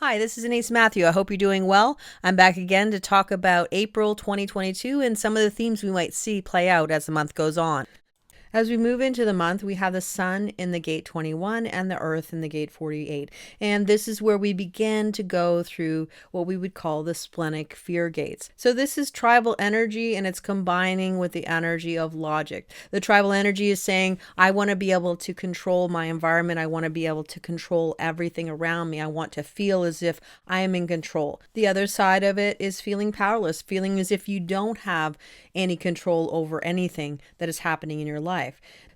Hi, this is Anise Matthew. I hope you're doing well. I'm back again to talk about April 2022 and some of the themes we might see play out as the month goes on. As we move into the month, we have the Sun in the Gate 21 and the Earth in the Gate 48. And this is where we begin to go through what we would call the splenic fear gates. So this is tribal energy, and it's combining with the energy of logic. The tribal energy is saying, I want to be able to control my environment. I want to be able to control everything around me. I want to feel as if I am in control. The other side of it is feeling powerless, feeling as if you don't have any control over anything that is happening in your life.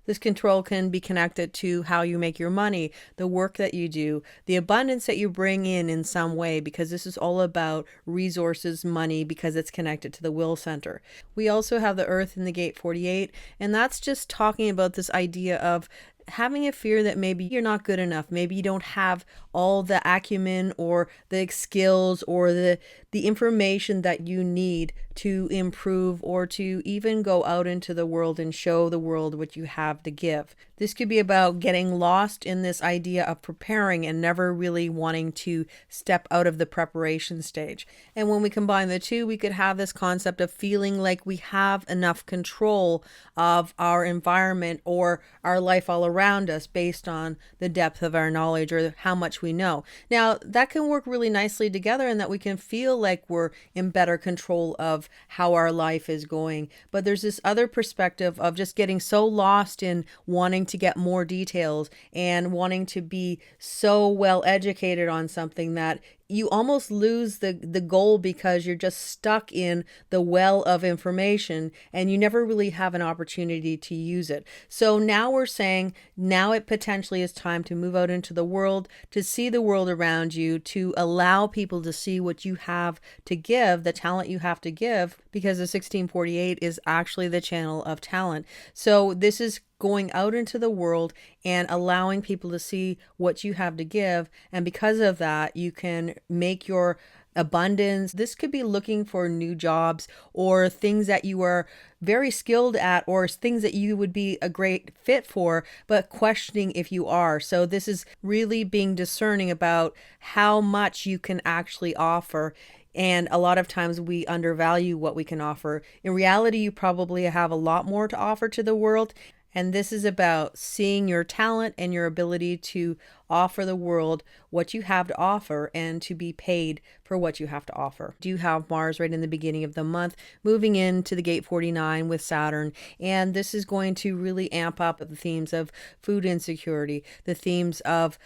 This control can be connected to how you make your money, the work that you do, the abundance that you bring in some way, because this is all about resources, money, because it's connected to the will center. We also have the Earth in the Gate 48, and that's just talking about this idea of having a fear that maybe you're not good enough. Maybe you don't have all the acumen or the skills or the information that you need to improve or to even go out into the world and show the world what you have to give. This could be about getting lost in this idea of preparing and never really wanting to step out of the preparation stage. And when we combine the two, we could have this concept of feeling like we have enough control of our environment or our life all around us based on the depth of our knowledge or how much we know. Now, that can work really nicely together in that we can feel like we're in better control of how our life is going. But there's this other perspective of just getting so lost in wanting to get more details and wanting to be so well educated on something that you almost lose the goal because you're just stuck in the well of information and you never really have an opportunity to use it. So now we're saying now it potentially is time to move out into the world, to see the world around you, to allow people to see what you have to give, the talent you have to give, because the 1648 is actually the channel of talent. So this is going out into the world and allowing people to see what you have to give. And because of that, you can make your abundance. This could be looking for new jobs or things that you are very skilled at or things that you would be a great fit for, but questioning if you are. So this is really being discerning about how much you can actually offer. And a lot of times we undervalue what we can offer. In reality, you probably have a lot more to offer to the world. And this is about seeing your talent and your ability to offer the world what you have to offer and to be paid for what you have to offer. Do you have Mars right in the beginning of the month, moving into the Gate 49 with Saturn? And this is going to really amp up the themes of food insecurity, the themes of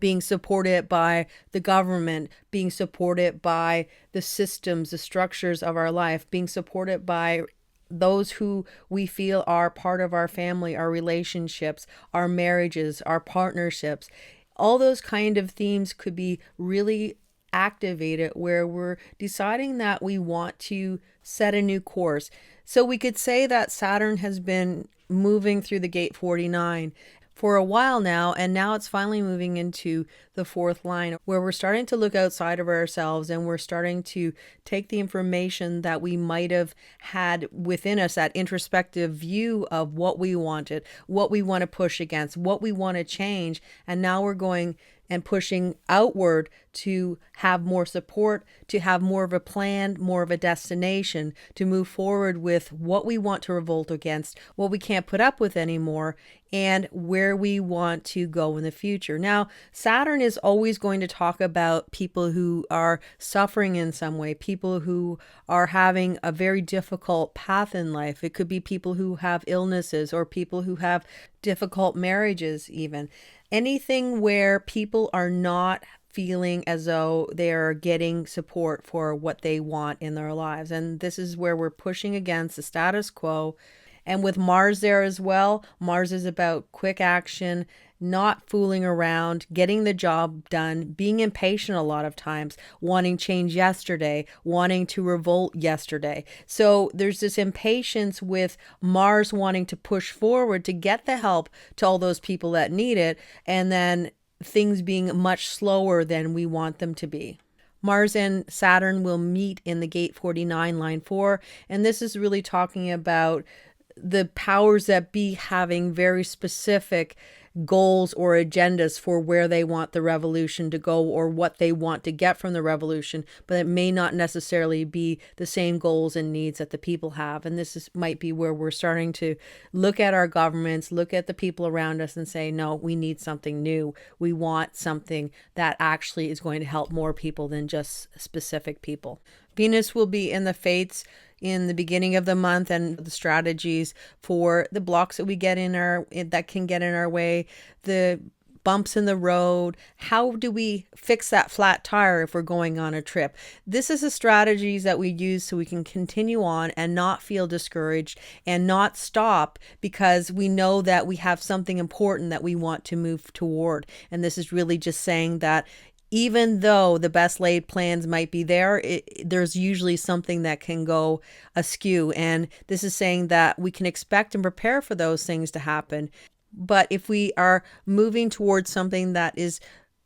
being supported by the government, being supported by the systems, the structures of our life, being supported by those who we feel are part of our family, our relationships, our marriages, our partnerships. All those kind of themes could be really activated where we're deciding that we want to set a new course. So we could say that Saturn has been moving through the Gate 49 for a while now, and now it's finally moving into the fourth line where we're starting to look outside of ourselves and we're starting to take the information that we might have had within us, that introspective view of what we wanted, what we want to push against, what we want to change, and now we're going and pushing outward to have more support, to have more of a plan, more of a destination, to move forward with what we want to revolt against, what we can't put up with anymore, and where we want to go in the future. Now, Saturn is always going to talk about people who are suffering in some way, people who are having a very difficult path in life. It could be people who have illnesses or people who have difficult marriages even. Anything where people are not feeling as though they're getting support for what they want in their lives. And this is where we're pushing against the status quo. And with Mars there as well, Mars is about quick action, not fooling around, getting the job done, being impatient a lot of times, wanting change yesterday, wanting to revolt yesterday. So there's this impatience with Mars wanting to push forward to get the help to all those people that need it, and then things being much slower than we want them to be. Mars and Saturn will meet in the Gate 49, line 4, and this is really talking about the powers that be having very specific goals or agendas for where they want the revolution to go or what they want to get from the revolution, but it may not necessarily be the same goals and needs that the people have. And might be where we're starting to look at our governments, look at the people around us and say, no, we need something new. We want something that actually is going to help more people than just specific people. Venus will be in the fates in the beginning of the month, and the strategies for the blocks that we get that can get in our way, the bumps in the road. How do we fix that flat tire if we're going on a trip? This is the strategies that we use so we can continue on and not feel discouraged and not stop because we know that we have something important that we want to move toward. And this is really just saying that even though the best laid plans might be there, there's usually something that can go askew. And this is saying that we can expect and prepare for those things to happen. But if we are moving towards something that is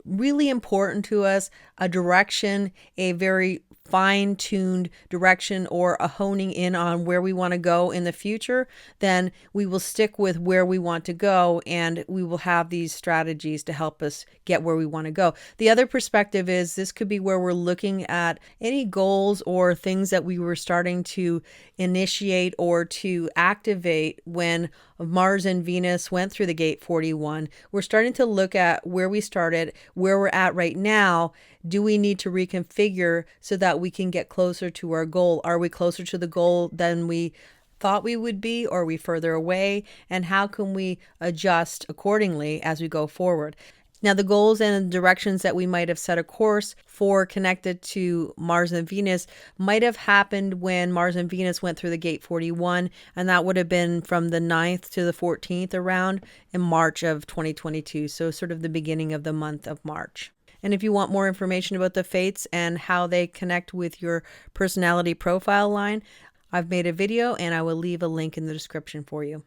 really important to us, a direction, a very fine-tuned direction, or a honing in on where we want to go in the future, then we will stick with where we want to go, and we will have these strategies to help us get where we want to go. The other perspective is this could be where we're looking at any goals or things that we were starting to initiate or to activate when Mars and Venus went through the gate 41. We're starting to look at where we started, where we're at right now. Do we need to reconfigure so that we can get closer to our goal? Are we closer to the goal than we thought we would be, or are we further away? And how can we adjust accordingly as we go forward? Now, the goals and directions that we might have set a course for connected to Mars and Venus might have happened when Mars and Venus went through the gate 41, and that would have been from the 9th to the 14th around in March of 2022, so sort of the beginning of the month of March. And if you want more information about the fates and how they connect with your personality profile line, I've made a video and I will leave a link in the description for you.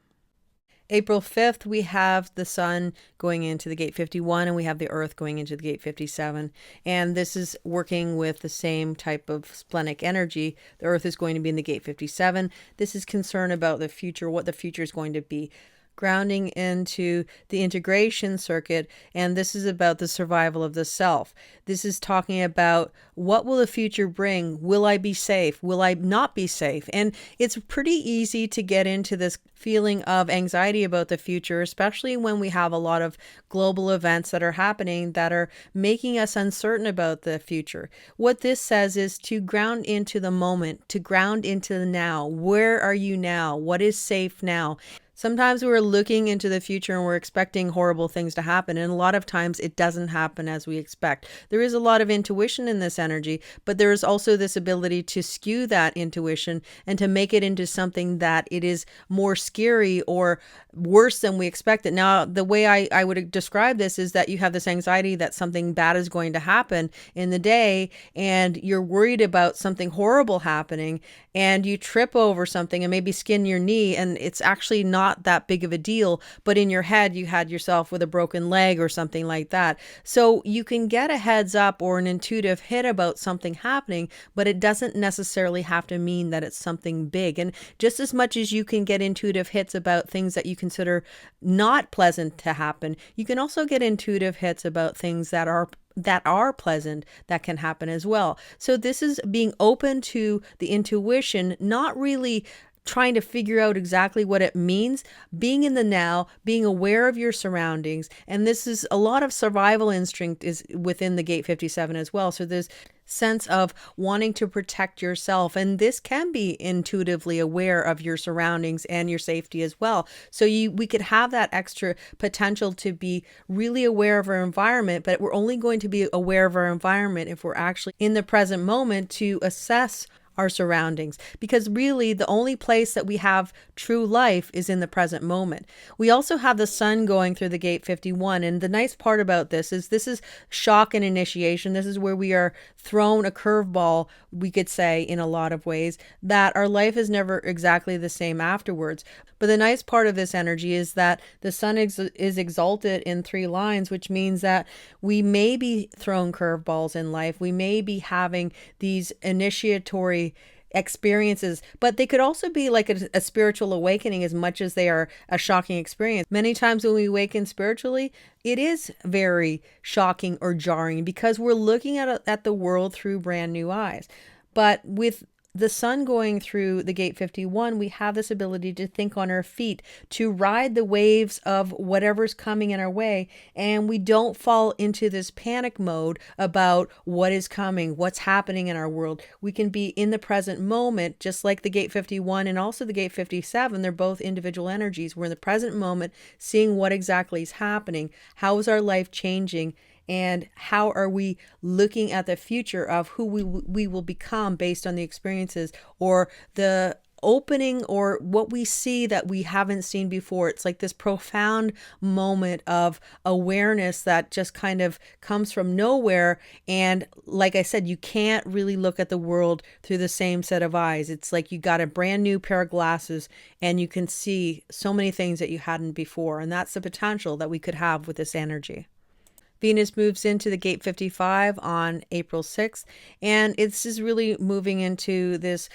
April 5th, we have the Sun going into the gate 51 and we have the Earth going into the gate 57. And this is working with the same type of splenic energy. The Earth is going to be in the gate 57. This is concern about the future, what the future is going to be. Grounding into the integration circuit, and this is about the survival of the self. This is talking about what will the future bring? Will I be safe? Will I not be safe? And it's pretty easy to get into this feeling of anxiety about the future, especially when we have a lot of global events that are happening that are making us uncertain about the future. What this says is to ground into the moment, to ground into the now. Where are you now? What is safe now? Sometimes we're looking into the future and we're expecting horrible things to happen. And a lot of times it doesn't happen as we expect. There is a lot of intuition in this energy, but there is also this ability to skew that intuition and to make it into something that it is more scary or worse than we expected. Now, the way I would describe this is that you have this anxiety that something bad is going to happen in the day, and you're worried about something horrible happening, and you trip over something and maybe skin your knee, and it's actually not that big of a deal, but in your head you had yourself with a broken leg or something like that. So you can get a heads up or an intuitive hit about something happening, but it doesn't necessarily have to mean that it's something big. And just as much as you can get intuitive hits about things that you consider not pleasant to happen, you can also get intuitive hits about things that are pleasant that can happen as well. So this is being open to the intuition, not really trying to figure out exactly what it means, being in the now, being aware of your surroundings. And this is a lot of survival instinct is within the gate 57 as well. So there's sense of wanting to protect yourself, and this can be intuitively aware of your surroundings and your safety as well. So we could have that extra potential to be really aware of our environment, but we're only going to be aware of our environment if we're actually in the present moment to assess our surroundings, because really the only place that we have true life is in the present moment. We also have the Sun going through the gate 51, and the nice part about this is shock and initiation. This is where we are thrown a curveball, we could say, in a lot of ways, that our life is never exactly the same afterwards. But the nice part of this energy is that the Sun is exalted in 3 lines, which means that we may be thrown curveballs in life. We may be having these initiatory experiences, but they could also be like a spiritual awakening as much as they are a shocking experience. Many times when we awaken spiritually, it is very shocking or jarring because we're looking at the world through brand new eyes. But with the sun going through the gate 51, we have this ability to think on our feet, to ride the waves of whatever's coming in our way. And we don't fall into this panic mode about what is coming, what's happening in our world. We can be in the present moment, just like the gate 51 and also the gate 57. They're both individual energies. We're in the present moment, seeing what exactly is happening. How is our life changing? And how are we looking at the future of who we will become based on the experiences or the opening or what we see that we haven't seen before. It's like this profound moment of awareness that just kind of comes from nowhere. And like I said, you can't really look at the world through the same set of eyes. It's like you got a brand new pair of glasses and you can see so many things that you hadn't before. And that's the potential that we could have with this energy. Venus moves into the gate 55 on April 6th, and this is really moving into this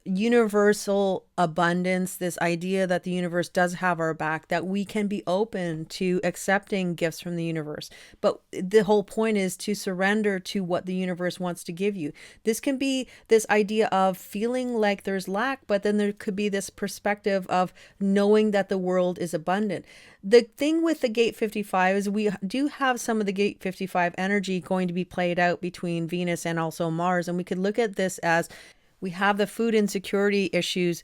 universal abundance, this idea that the universe does have our back, that we can be open to accepting gifts from the universe. But the whole point is to surrender to what the universe wants to give you. This can be this idea of feeling like there's lack, but then there could be this perspective of knowing that the world is abundant. The thing with the gate 55 is we do have some of the gate 55 energy going to be played out between Venus and also Mars. And we could look at this as we have the food insecurity issues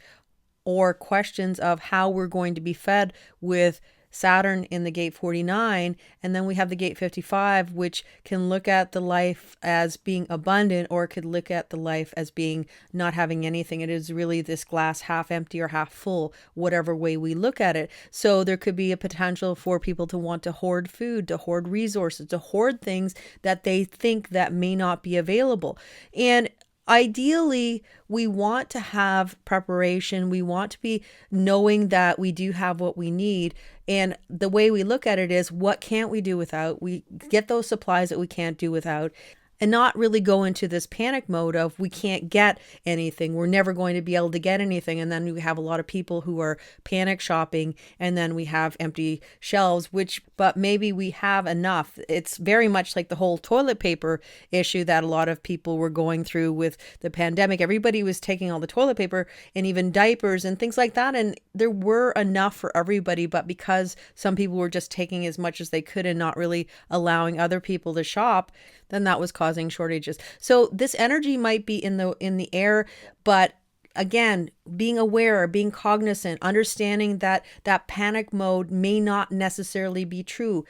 or questions of how we're going to be fed with Saturn in the gate 49. And then we have the gate 55, which can look at the life as being abundant, or it could look at the life as being not having anything. It is really this glass half empty or half full, whatever way we look at it. So there could be a potential for people to want to hoard food, to hoard resources, to hoard things that they think that may not be available. And ideally, we want to have preparation. We want to be knowing that we do have what we need. And the way we look at it is, what can't we do without? We get those supplies that we can't do without. And not really go into this panic mode of we can't get anything. We're never going to be able to get anything. And then we have a lot of people who are panic shopping, and then we have empty shelves, but maybe we have enough. It's very much like the whole toilet paper issue that a lot of people were going through with the pandemic. Everybody was taking all the toilet paper and even diapers and things like that. And there were enough for everybody, but because some people were just taking as much as they could and not really allowing other people to shop, then that was causing shortages. So this energy might be in the air, but again, being aware, being cognizant, understanding that that panic mode may not necessarily be true.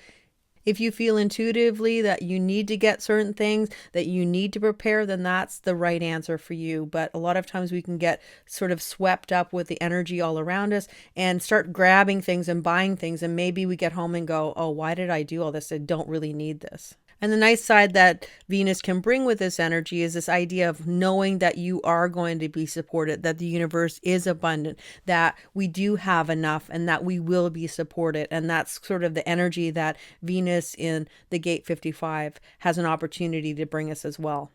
If you feel intuitively that you need to get certain things, that you need to prepare, then that's the right answer for you. But a lot of times we can get sort of swept up with the energy all around us and start grabbing things and buying things. And maybe we get home and go, oh, why did I do all this? I don't really need this. And the nice side that Venus can bring with this energy is this idea of knowing that you are going to be supported, that the universe is abundant, that we do have enough, and that we will be supported. And that's sort of the energy that Venus in the gate 55 has an opportunity to bring us as well.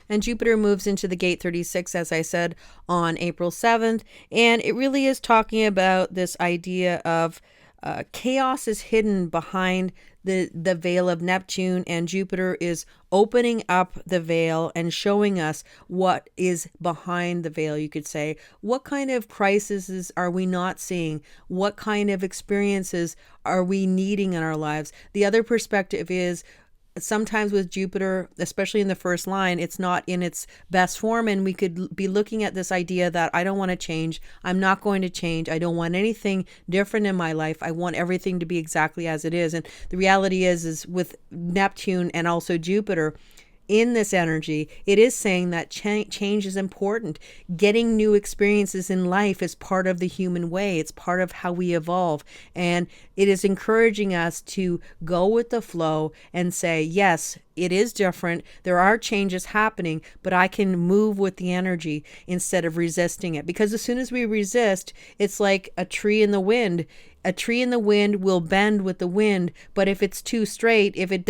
And Jupiter moves into the gate 36, as I said, on April 7th. And it really is talking about this idea of chaos is hidden behind the veil of Neptune, and Jupiter is opening up the veil and showing us what is behind the veil, you could say. What kind of crises are we not seeing? What kind of experiences are we needing in our lives? The other perspective is, sometimes with Jupiter, especially in the first line, it's not in its best form. And we could be looking at this idea that I don't want to change. I'm not going to change. I don't want anything different in my life. I want everything to be exactly as it is. And the reality is with Neptune and also Jupiter in this energy, it is saying that change is important. Getting new experiences in life is part of the human way. It's part of how we evolve. And it is encouraging us to go with the flow and say, yes, it is different. There are changes happening, but I can move with the energy instead of resisting it. Because as soon as we resist, it's like a tree in the wind. A tree in the wind will bend with the wind, but if it's too straight, if it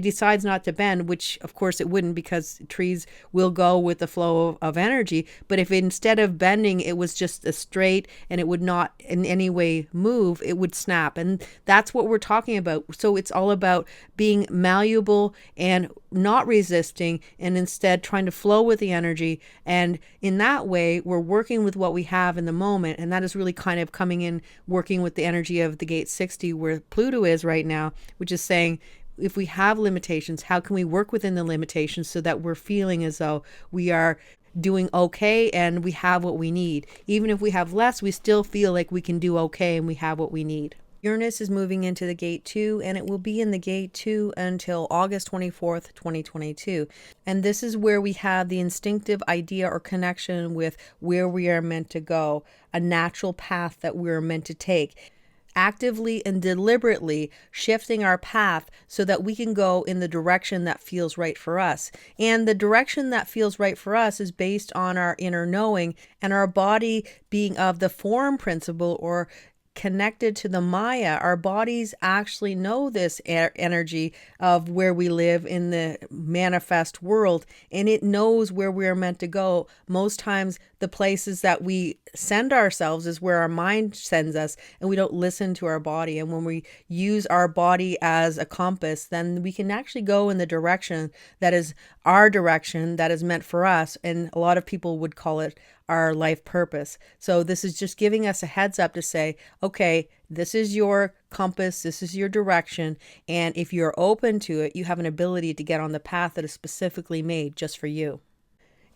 decides not to bend, which of course it wouldn't because trees will go with the flow of energy, but if instead of bending it was just a straight and it would not in any way move, it would snap. And that's what we're talking about. So it's all about being malleable and not resisting, and instead trying to flow with the energy. And in that way, we're working with what we have in the moment. And that is really kind of coming in, working with the energy of the gate 60, where Pluto is right now, which is saying, if we have limitations, how can we work within the limitations so that we're feeling as though we are doing okay and we have what we need. Even if we have less, we still feel like we can do okay and we have what we need. Uranus is moving into the gate 2, and it will be in the gate 2 until August 24th, 2022. And this is where we have the instinctive idea or connection with where we are meant to go, a natural path that we're meant to take. Actively and deliberately shifting our path so that we can go in the direction that feels right for us. And the direction that feels right for us is based on our inner knowing and our body being of the form principle, or connected to the Maya. Our bodies actually know this energy of where we live in the manifest world, and it knows where we are meant to go. Most times the places that we send ourselves is where our mind sends us, and we don't listen to our body. And when we use our body as a compass, then we can actually go in the direction that is our direction, that is meant for us. And a lot of people would call it our life purpose. So this is just giving us a heads up to say, okay, this is your compass, this is your direction, and if you're open to it, you have an ability to get on the path that is specifically made just for you.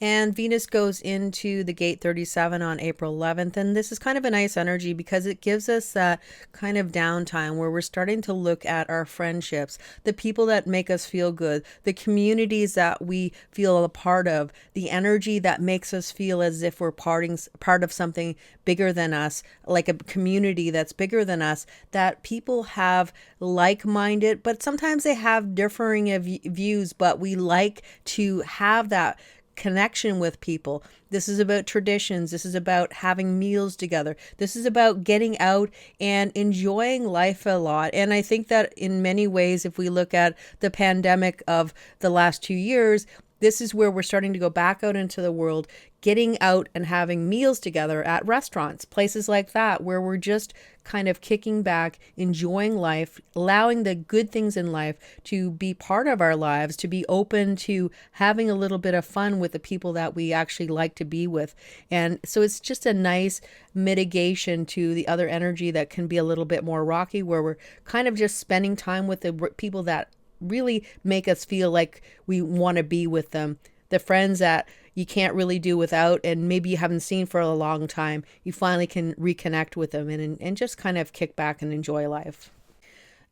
And Venus goes into the gate 37 on April 11th. And this is kind of a nice energy because it gives us that kind of downtime where we're starting to look at our friendships, the people that make us feel good, the communities that we feel a part of, the energy that makes us feel as if we're part of something bigger than us, like a community that's bigger than us, that people have like-minded, but sometimes they have differing views, but we like to have that connection with people. This is about traditions. This is about having meals together. This is about getting out and enjoying life a lot. And I think that in many ways, if we look at the pandemic of the last 2 years, this is where we're starting to go back out into the world, getting out and having meals together at restaurants, places like that, where we're just kind of kicking back, enjoying life, allowing the good things in life to be part of our lives, to be open to having a little bit of fun with the people that we actually like to be with. And so it's just a nice mitigation to the other energy that can be a little bit more rocky, where we're kind of just spending time with the people that really make us feel like we want to be with them. The friends that you can't really do without, and maybe you haven't seen for a long time, you finally can reconnect with them and just kind of kick back and enjoy life.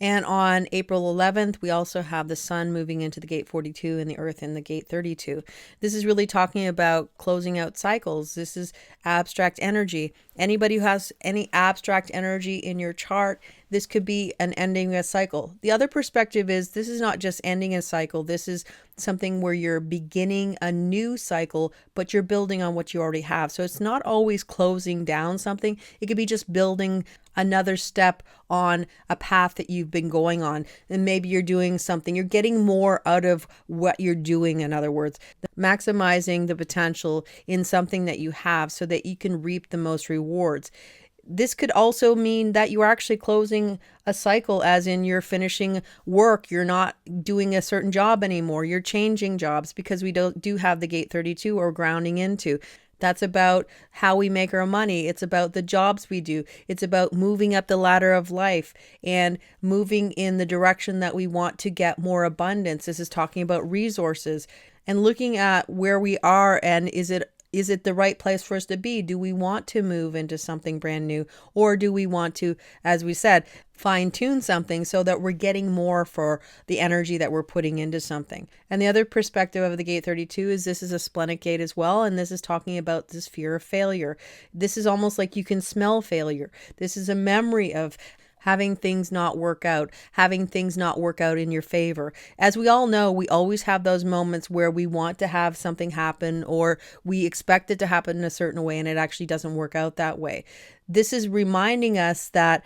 And on April 11th, we also have the Sun moving into the gate 42 and the Earth in the gate 32. This is really talking about closing out cycles. This is abstract energy. Anybody who has any abstract energy in your chart, this could be an ending a cycle. The other perspective is this is not just ending a cycle. This is something where you're beginning a new cycle, but you're building on what you already have. So it's not always closing down something. It could be just building another step on a path that you've been going on. And maybe you're doing something, you're getting more out of what you're doing. In other words, maximizing the potential in something that you have so that you can reap the most rewards. This could also mean that you are actually closing a cycle, as in you're finishing work. You're not doing a certain job anymore. You're changing jobs, because we do have the gate 32 or grounding into. That's about how we make our money. It's about the jobs we do. It's about moving up the ladder of life and moving in the direction that we want to get more abundance. This is talking about resources and looking at where we are, and is it the right place for us to be? Do we want to move into something brand new? Or do we want to, as we said, fine tune something so that we're getting more for the energy that we're putting into something? And the other perspective of the gate 32 is this is a splenic gate as well. And this is talking about this fear of failure. This is almost like you can smell failure. This is a memory of having things not work out in your favor. As we all know, we always have those moments where we want to have something happen, or we expect it to happen in a certain way, and it actually doesn't work out that way. This is reminding us that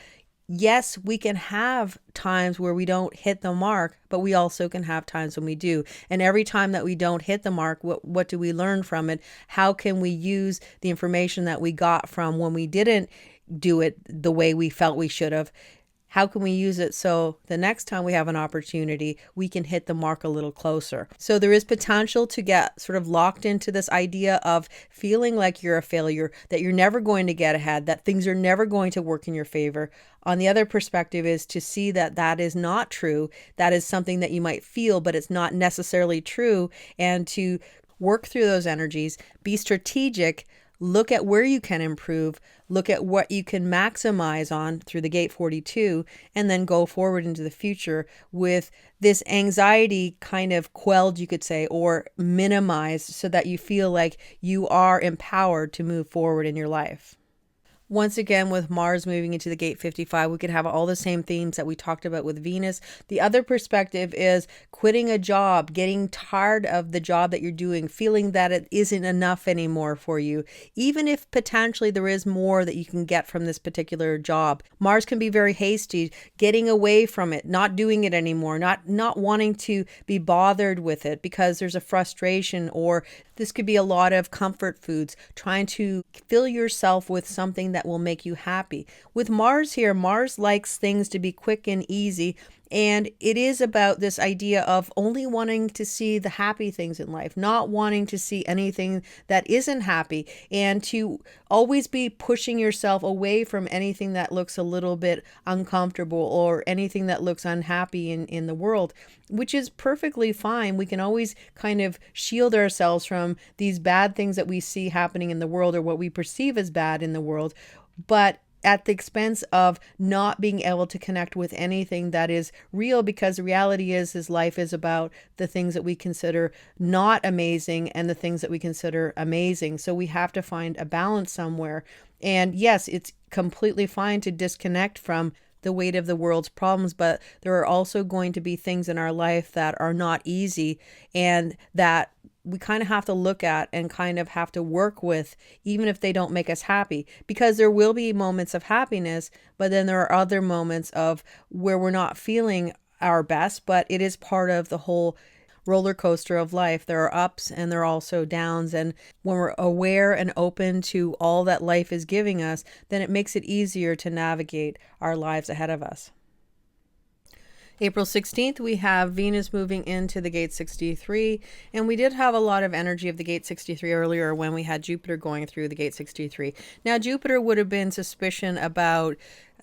yes, we can have times where we don't hit the mark, but we also can have times when we do. And every time that we don't hit the mark, what do we learn from it? How can we use the information that we got from when we didn't do it the way we felt we should have? How can we use it so the next time we have an opportunity, we can hit the mark a little closer? So there is potential to get sort of locked into this idea of feeling like you're a failure, that you're never going to get ahead, that things are never going to work in your favor. On the other perspective is to see that that is not true. That is something that you might feel, but it's not necessarily true. And to work through those energies, be strategic, look at where you can improve, look at what you can maximize on through the gate 42, and then go forward into the future with this anxiety kind of quelled, you could say, or minimized so that you feel like you are empowered to move forward in your life. Once again, with Mars moving into the gate 55, we could have all the same themes that we talked about with Venus. The other perspective is quitting a job, getting tired of the job that you're doing, feeling that it isn't enough anymore for you, even if potentially there is more that you can get from this particular job. Mars can be very hasty, getting away from it, not doing it anymore, not wanting to be bothered with it because there's a frustration, or this could be a lot of comfort foods, trying to fill yourself with something that will make you happy. With Mars here, Mars likes things to be quick and easy. And it is about this idea of only wanting to see the happy things in life, not wanting to see anything that isn't happy, and to always be pushing yourself away from anything that looks a little bit uncomfortable or anything that looks unhappy in the world, which is perfectly fine. We can always kind of shield ourselves from these bad things that we see happening in the world or what we perceive as bad in the world. But at the expense of not being able to connect with anything that is real, because the reality is life is about the things that we consider not amazing and the things that we consider amazing. So we have to find a balance somewhere. And yes, it's completely fine to disconnect from the weight of the world's problems, but there are also going to be things in our life that are not easy and that we kind of have to look at and kind of have to work with, even if they don't make us happy, because there will be moments of happiness, but then there are other moments of where we're not feeling our best, but it is part of the whole roller coaster of life. There are ups and there are also downs. And when we're aware and open to all that life is giving us, then it makes it easier to navigate our lives ahead of us. April 16th, we have Venus moving into the gate 63, and we did have a lot of energy of the gate 63 earlier when we had Jupiter going through the gate 63. Now, Jupiter would have been suspicion about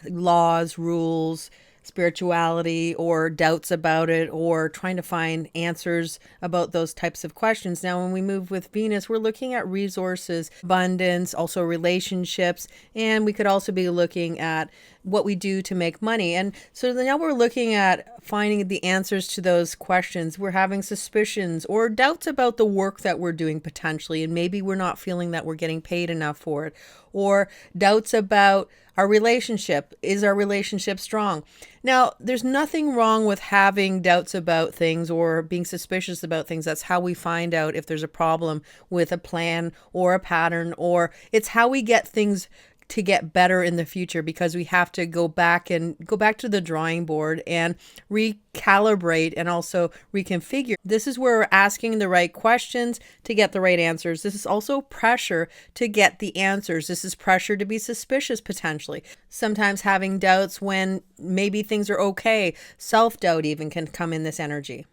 laws, rules, spirituality, or doubts about it, or trying to find answers about those types of questions. Now, when we move with Venus, we're looking at resources, abundance, also relationships, and we could also be looking at what we do to make money. And so now we're looking at finding the answers to those questions. We're having suspicions or doubts about the work that we're doing potentially, and maybe we're not feeling that we're getting paid enough for it, or doubts about our relationship. Is our relationship strong? Now, there's nothing wrong with having doubts about things or being suspicious about things. That's how we find out if there's a problem with a plan or a pattern, or it's how we get things to get better in the future, because we have to go back to the drawing board and recalibrate and also reconfigure. This is where we're asking the right questions to get the right answers. This is also pressure to get the answers. This is pressure to be suspicious potentially. Sometimes having doubts when maybe things are okay. Self-doubt even can come in this energy.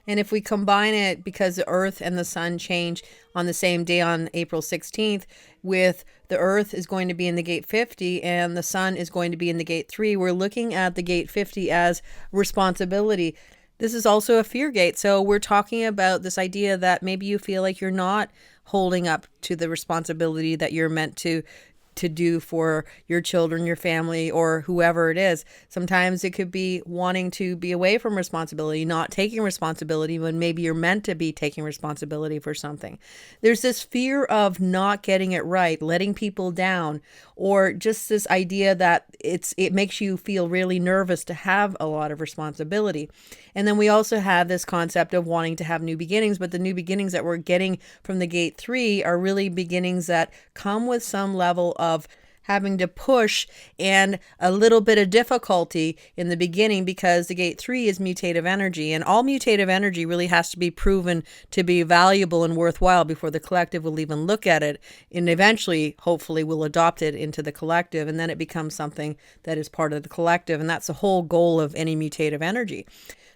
And if we combine it, because the Earth and the Sun change on the same day on April 16th, with the Earth is going to be in the gate 50 and the Sun is going to be in the gate 3, we're looking at the gate 50 as responsibility. This is also a fear gate. So we're talking about this idea that maybe you feel like you're not holding up to the responsibility that you're meant to do for your children, your family, or whoever it is. Sometimes it could be wanting to be away from responsibility, not taking responsibility when maybe you're meant to be taking responsibility for something. There's this fear of not getting it right, letting people down, or just this idea that it makes you feel really nervous to have a lot of responsibility. And then we also have this concept of wanting to have new beginnings, but the new beginnings that we're getting from the gate 3 are really beginnings that come with some level of having to push and a little bit of difficulty in the beginning, because the gate 3 is mutative energy, and all mutative energy really has to be proven to be valuable and worthwhile before the collective will even look at it, and eventually hopefully will adopt it into the collective, and then it becomes something that is part of the collective. And that's the whole goal of any mutative energy.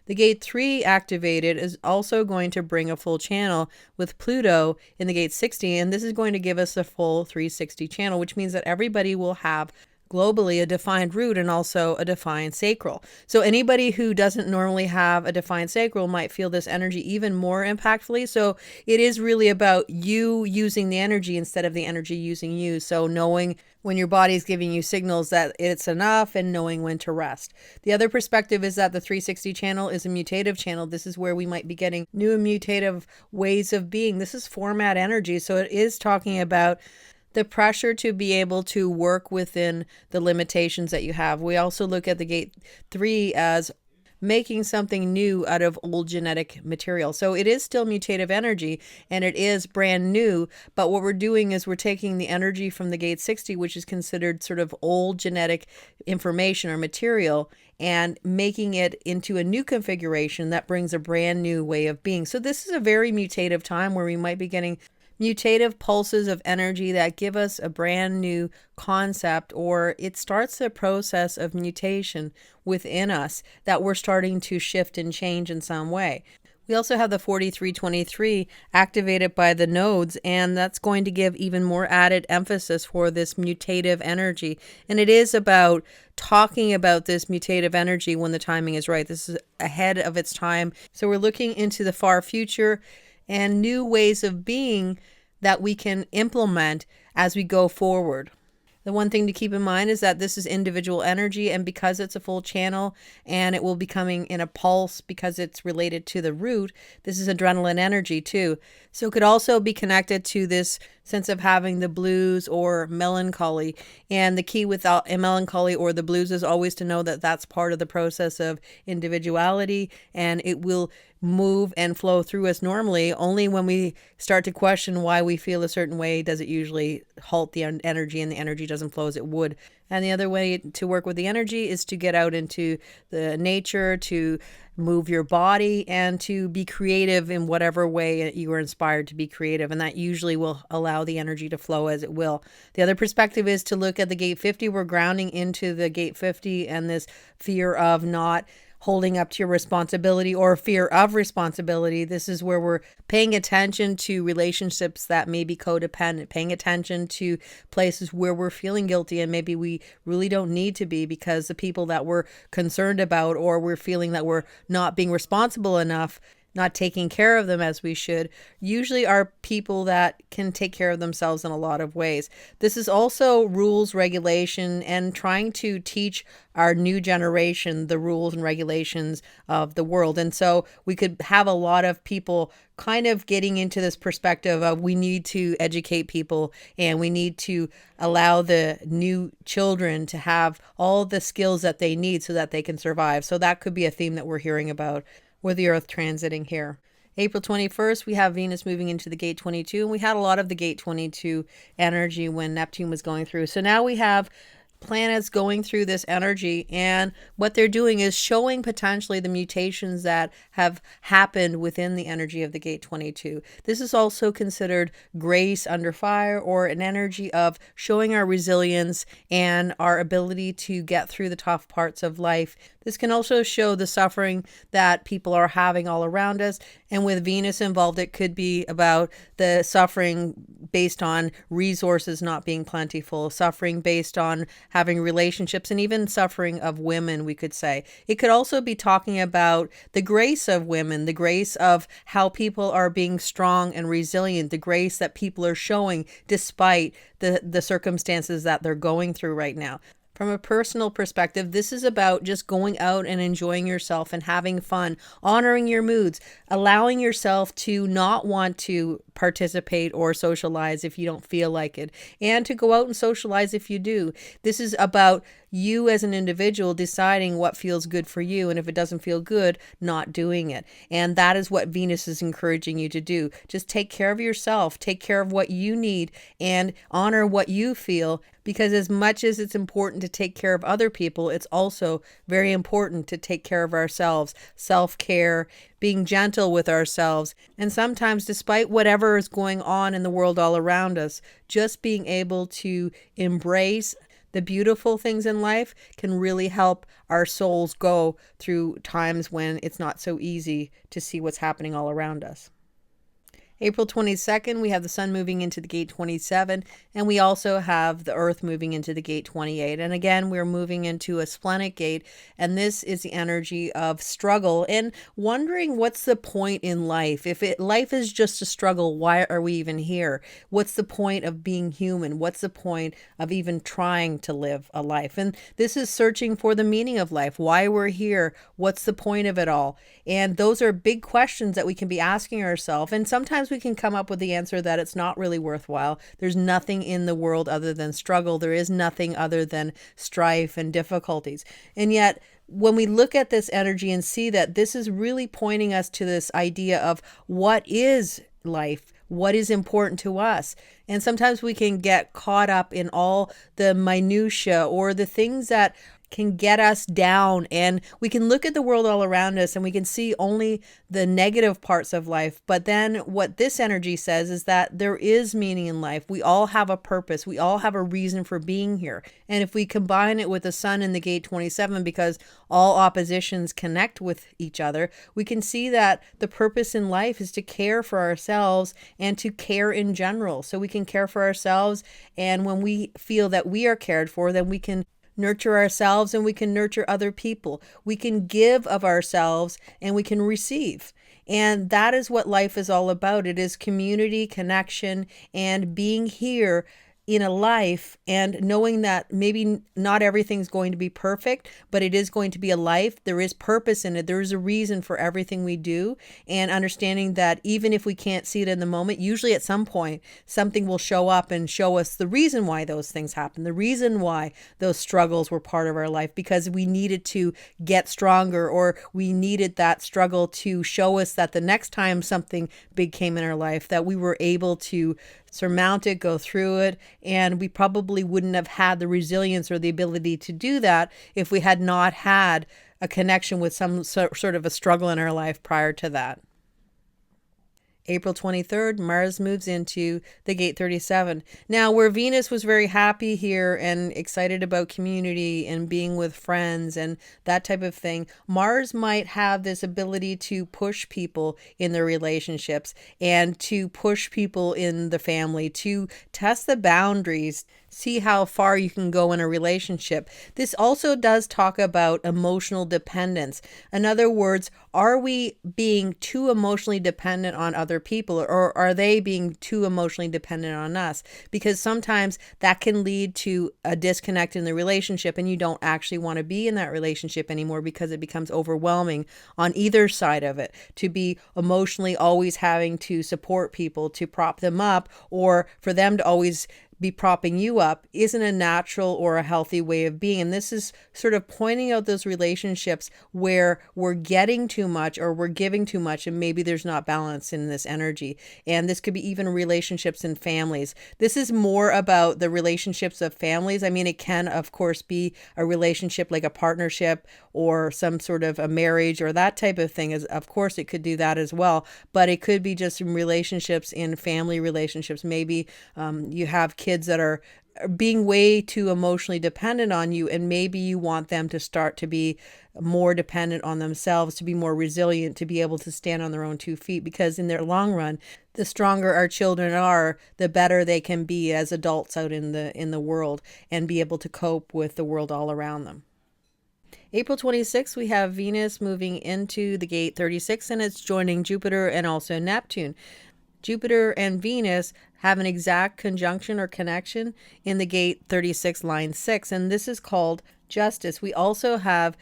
The gate 3 activated is also going to bring a full channel with Pluto in the gate 60, and this is going to give us a full 360 channel, which means that everybody will have globally a defined root and also a defined sacral. So anybody who doesn't normally have a defined sacral might feel this energy even more impactfully. So it is really about you using the energy instead of the energy using you. So knowing when your body is giving you signals that it's enough and knowing when to rest. The other perspective is that the 360 channel is a mutative channel. This is where we might be getting new and mutative ways of being. This is format energy. So it is talking about the pressure to be able to work within the limitations that you have. We also look at the gate 3 as making something new out of old genetic material. So it is still mutative energy and it is brand new, but what we're doing is we're taking the energy from the gate 60, which is considered sort of old genetic information or material, and making it into a new configuration that brings a brand new way of being. So this is a very mutative time where we might be getting mutative pulses of energy that give us a brand new concept, or it starts a process of mutation within us that we're starting to shift and change in some way. We also have the 4323 activated by the nodes, and that's going to give even more added emphasis for this mutative energy. And it is about talking about this mutative energy when the timing is right. This is ahead of its time. So we're looking into the far future and new ways of being that we can implement as we go forward. The one thing to keep in mind is that this is individual energy, and because it's a full channel and it will be coming in a pulse because it's related to the root, this is adrenaline energy too. So it could also be connected to this sense of having the blues or melancholy. And the key with melancholy or the blues is always to know that that's part of the process of individuality, and it will move and flow through us normally. Only when we start to question why we feel a certain way does it usually halt the energy, and the energy doesn't flow as it would. And the other way to work with the energy is to get out into the nature, to move your body, and to be creative in whatever way you are inspired to be creative. And that usually will allow the energy to flow as it will. The other perspective is to look at the gate 50. We're grounding into the gate 50 and this fear of not holding up to your responsibility or fear of responsibility. This is where we're paying attention to relationships that may be codependent, paying attention to places where we're feeling guilty and maybe we really don't need to be, because the people that we're concerned about or we're feeling that we're not being responsible enough, not taking care of them as we should, usually are people that can take care of themselves in a lot of ways. This is also rules, regulation, and trying to teach our new generation the rules and regulations of the world. And so we could have a lot of people kind of getting into this perspective of we need to educate people and we need to allow the new children to have all the skills that they need so that they can survive. So that could be a theme that we're hearing about with the Earth transiting here. April 21st, we have Venus moving into the gate 22, and we had a lot of the gate 22 energy when Neptune was going through. So now we have planets going through this energy, and what they're doing is showing potentially the mutations that have happened within the energy of the gate 22. This is also considered grace under fire, or an energy of showing our resilience and our ability to get through the tough parts of life. This can also show the suffering that people are having all around us. And with Venus involved, it could be about the suffering based on resources not being plentiful, suffering based on having relationships, and even suffering of women, we could say. It could also be talking about the grace of women, the grace of how people are being strong and resilient, the grace that people are showing despite the circumstances that they're going through right now. From a personal perspective, this is about just going out and enjoying yourself and having fun, honoring your moods, allowing yourself to not want to participate or socialize if you don't feel like it, and to go out and socialize if you do. This is about you as an individual deciding what feels good for you, and if it doesn't feel good, not doing it. And that is what Venus is encouraging you to do. Just take care of yourself, take care of what you need, and honor what you feel, because as much as it's important to take care of other people, it's also very important to take care of ourselves. Self-care, being gentle with ourselves, and sometimes, despite whatever is going on in the world all around us, just being able to embrace the beautiful things in life can really help our souls go through times when it's not so easy to see what's happening all around us. April 22nd, we have the Sun moving into the gate 27, and we also have the Earth moving into the gate 28. And again, we're moving into a splenic gate, and this is the energy of struggle and wondering what's the point in life. If life is just a struggle, why are we even here? What's the point of being human? What's the point of even trying to live a life? And this is searching for the meaning of life, why we're here, what's the point of it all? And those are big questions that we can be asking ourselves. And sometimes we can come up with the answer that it's not really worthwhile. There's nothing in the world other than struggle. There is nothing other than strife and difficulties. And yet, when we look at this energy and see that this is really pointing us to this idea of what is life, what is important to us. And sometimes we can get caught up in all the minutia or the things that can get us down, and we can look at the world all around us and we can see only the negative parts of life. But then what this energy says is that there is meaning in life. We all have a purpose. We all have a reason for being here. And if we combine it with the Sun in the gate 27, because all oppositions connect with each other, we can see that the purpose in life is to care for ourselves and to care in general. So we can care for ourselves, and when we feel that we are cared for, then we can nurture ourselves and we can nurture other people. We can give of ourselves and we can receive. And that is what life is all about. It is community, connection, and being here in a life and knowing that maybe not everything's going to be perfect, but it is going to be a life. There is purpose in it. There is a reason for everything we do, and understanding that even if we can't see it in the moment, usually at some point something will show up and show us the reason why those things happen, the reason why those struggles were part of our life, because we needed to get stronger, or we needed that struggle to show us that the next time something big came in our life, that we were able to surmount it, go through it, and we probably wouldn't have had the resilience or the ability to do that if we had not had a connection with some sort of a struggle in our life prior to that. April 23rd, Mars moves into the gate 37. Now, where Venus was very happy here and excited about community and being with friends and that type of thing, Mars might have this ability to push people in their relationships and to push people in the family, to test the boundaries, see how far you can go in a relationship. This also does talk about emotional dependence. In other words, are we being too emotionally dependent on other people, or are they being too emotionally dependent on us? Because sometimes that can lead to a disconnect in the relationship, and you don't actually want to be in that relationship anymore because it becomes overwhelming on either side of it, to be emotionally always having to support people, to prop them up, or for them to always be propping you up isn't a natural or a healthy way of being. And this is sort of pointing out those relationships where we're getting too much or we're giving too much, and maybe there's not balance in this energy. And this could be even relationships in families. This is more about the relationships of families. I mean, it can, of course, be a relationship like a partnership or some sort of a marriage or that type of thing. Of course, it could do that as well. But it could be just some relationships in family relationships. Maybe you have kids that are being way too emotionally dependent on you, and maybe you want them to start to be more dependent on themselves, to be more resilient, to be able to stand on their own 2 feet, because in their long run, the stronger our children are, the better they can be as adults out in the world and be able to cope with the world all around them. April 26th, we have Venus moving into the gate 36, and it's joining Jupiter and also Neptune. Jupiter and Venus have an exact conjunction or connection in the gate 36 line 6, and this is called justice. We also have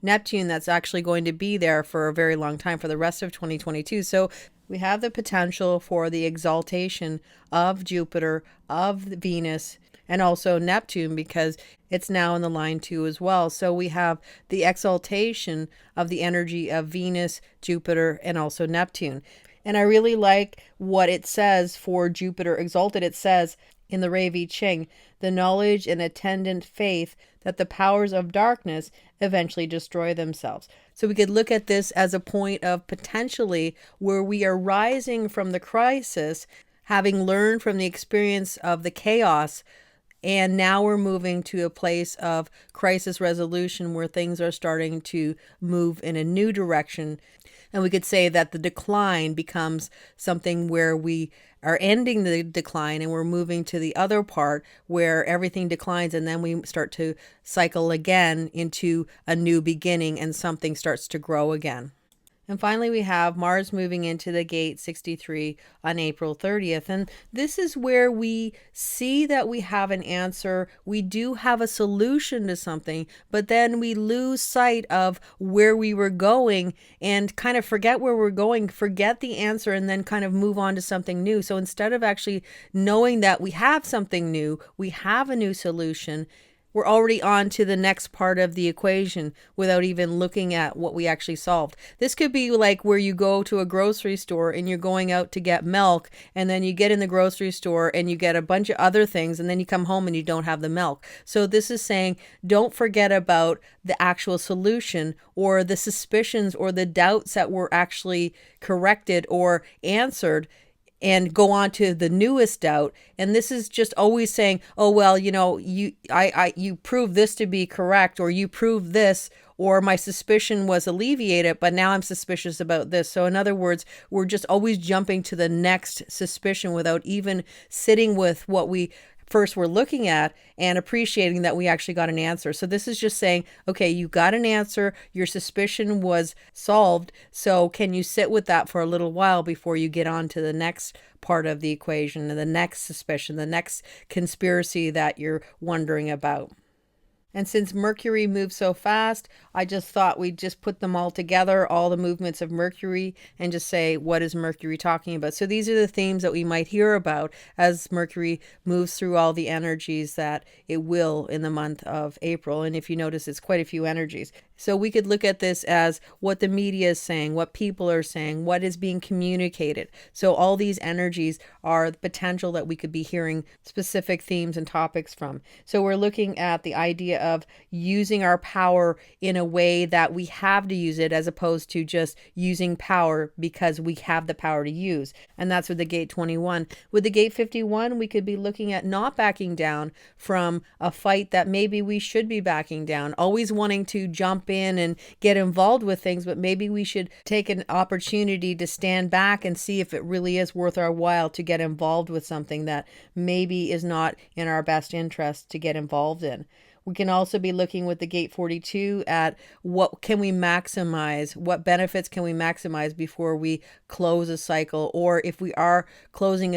Neptune that's actually going to be there for a very long time, for the rest of 2022. So we have the potential for the exaltation of Jupiter, of Venus, and also Neptune, because it's now in the line 2 as well. So we have the exaltation of the energy of Venus, Jupiter, and also Neptune. And I really like what it says for Jupiter exalted. It says in the Rei Vi Ching, the knowledge and attendant faith that the powers of darkness eventually destroy themselves. So we could look at this as a point of potentially where we are rising from the crisis, having learned from the experience of the chaos, and now we're moving to a place of crisis resolution where things are starting to move in a new direction. And we could say that the decline becomes something where we are ending the decline and we're moving to the other part where everything declines, and then we start to cycle again into a new beginning and something starts to grow again. And finally, we have Mars moving into the gate 63 on April 30th. And this is where we see that we have an answer. We do have a solution to something, but then we lose sight of where we were going and kind of forget where we're going, forget the answer, and then kind of move on to something new. So instead of actually knowing that we have something new, we have a new solution, we're already on to the next part of the equation without even looking at what we actually solved. This could be like where you go to a grocery store and you're going out to get milk, and then you get in the grocery store and you get a bunch of other things, and then you come home and you don't have the milk. So this is saying, don't forget about the actual solution or the suspicions or the doubts that were actually corrected or answered, and go on to the newest doubt. And this is just always saying, oh, well, you prove this to be correct, or you prove this, or my suspicion was alleviated, but now I'm suspicious about this. So in other words, we're just always jumping to the next suspicion without even sitting with what we first we're looking at and appreciating that we actually got an answer. So this is just saying, okay, you got an answer, your suspicion was solved, so can you sit with that for a little while before you get on to the next part of the equation and the next suspicion, the next conspiracy that you're wondering about. And since Mercury moves so fast, I just thought we'd just put them all together, all the movements of Mercury, and just say, what is Mercury talking about? So these are the themes that we might hear about as Mercury moves through all the energies that it will in the month of April. And if you notice, it's quite a few energies. So we could look at this as what the media is saying, what people are saying, what is being communicated. So all these energies are the potential that we could be hearing specific themes and topics from. So we're looking at the idea of using our power in a way that we have to use it, as opposed to just using power because we have the power to use. And that's with the gate 21. With the gate 51, we could be looking at not backing down from a fight that maybe we should be backing down, always wanting to jump in and get involved with things, but maybe we should take an opportunity to stand back and see if it really is worth our while to get involved with something that maybe is not in our best interest to get involved in. We can also be looking with the gate 42 at what can we maximize, what benefits can we maximize before we close a cycle, or if we are closing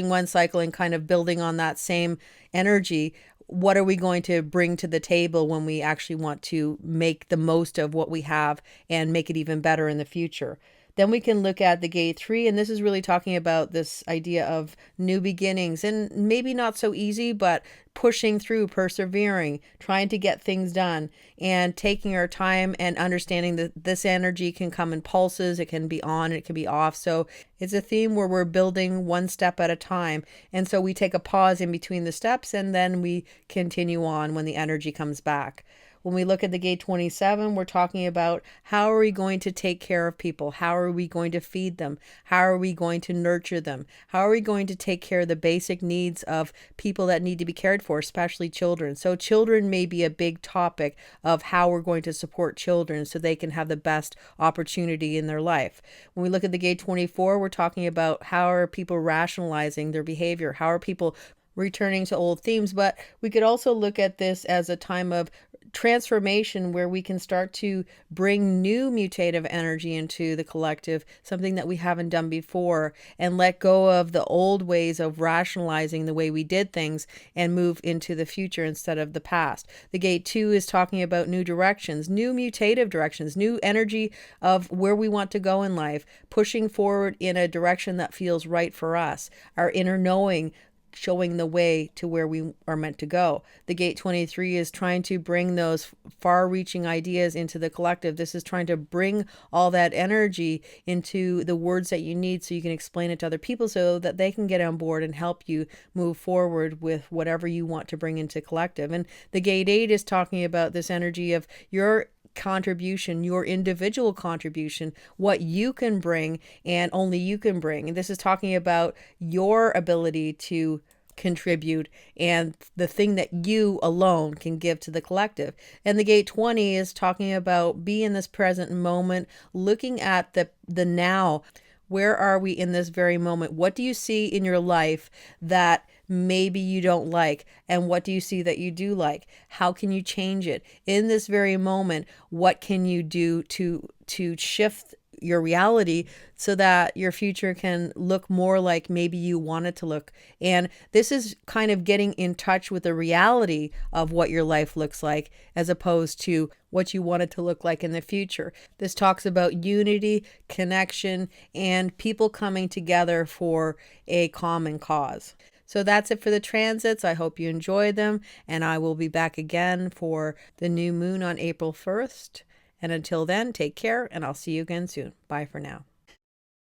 one cycle and kind of building on that same energy, what are we going to bring to the table when we actually want to make the most of what we have and make it even better in the future. Then we can look at the gate 3, and this is really talking about this idea of new beginnings, and maybe not so easy, but pushing through, persevering, trying to get things done, and taking our time and understanding that this energy can come in pulses. It can be on, it can be off. So it's a theme where we're building one step at a time. And so we take a pause in between the steps, and then we continue on when the energy comes back. When we look at the gate 27, we're talking about how are we going to take care of people? How are we going to feed them? How are we going to nurture them? How are we going to take care of the basic needs of people that need to be cared for, especially children? So children may be a big topic of how we're going to support children so they can have the best opportunity in their life. When we look at the gate 24, we're talking about how are people rationalizing their behavior? How are people returning to old themes? But we could also look at this as a time of transformation where we can start to bring new mutative energy into the collective, something that we haven't done before, and let go of the old ways of rationalizing the way we did things and move into the future instead of the past. The gate 2 is talking about new directions, new mutative directions, new energy of where we want to go in life, pushing forward in a direction that feels right for us, our inner knowing showing the way to where we are meant to go. The gate 23 is trying to bring those far-reaching ideas into the collective. This is trying to bring all that energy into the words that you need so you can explain it to other people so that they can get on board and help you move forward with whatever you want to bring into collective. And the gate 8 is talking about this energy of your contribution, your individual contribution, what you can bring and only you can bring. And this is talking about your ability to contribute and the thing that you alone can give to the collective. And the gate 20 is talking about be in this present moment, looking at the now. Where are we in this very moment? What do you see in your life that maybe you don't like? And what do you see that you do like? How can you change it? In this very moment, what can you do to shift your reality so that your future can look more like maybe you want it to look? And this is kind of getting in touch with the reality of what your life looks like as opposed to what you want it to look like in the future. This talks about unity, connection, and people coming together for a common cause. So that's it for the transits. I hope you enjoyed them, and I will be back again for the new moon on April 1st. And until then, take care, and I'll see you again soon. Bye for now.